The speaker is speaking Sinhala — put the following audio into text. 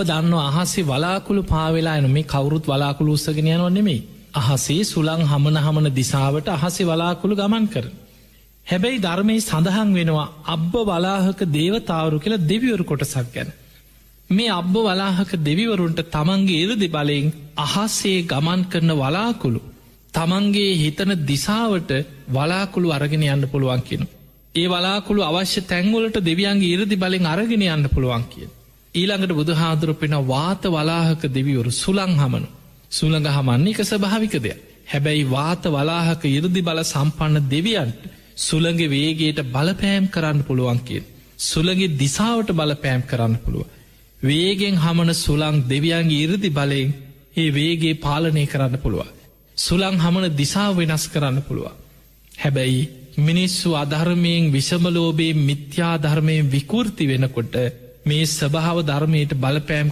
දන්න අහසේ වලාකුළු පාවෙලා එන මේ කවුරුත් වලාකුළු උස්සගෙන යනවා නෙමෙයි. අහසේ සුළං හමන දිසාවට අහසේ වලාකුළු ගමන් කර. හැබැයි ධර්මයේ සඳහන් වෙනවා අබ්බ වලාහක දේවතාවරු කියලා දෙවිවරු කොටසක් ගැන. මේ අබ්බ වලාහක දෙවිවරුන්ට තමන්ගේ ඉරදි බලයෙන් අහසේ ගමන් කරන වලාකුළු තමන්ගේ හිතන දිසාවට වලාකුළු අරගෙන යන්න පුළුවන් කියන. ඒ වලාකුළු අවශ්‍ය තැන්වලට දෙවියන්ගේ ඉරදි බලෙන් අරගෙන යන්න පුළුවන් කිය. ඊළඟට බුදුහාදුරපෙන වාත වලාහක දෙවිවරු සුළං හමනු. සුළඟ හමන්නේ එක ස්වභාවික දෙයක්. හැබැයි වාත වලාහක ඉරදි බල සම්පන්න දෙවියන්ට සුළඟ වේගේට බලපෑම් කරන්න පුළුවන් කිය. සුළගේ දිසාවට බලපෑම් කරන්න පුළුව. වේගෙන් හමන සුළං දෙවියන්ගේ ඉරදි බලයෙන් ඒ වේගේ පාලනය කරන්න පුළුව. සුළං හමන දිසාව වෙනස් කරන්න පුළුව. හැබැයි මිනිස්සු අධර්මයෙන් විෂමලෝබේ මිත්‍යා ධර්මයෙන් විකෘති වෙනකොට මේ ස්වභාව ධර්මයට බලපෑම්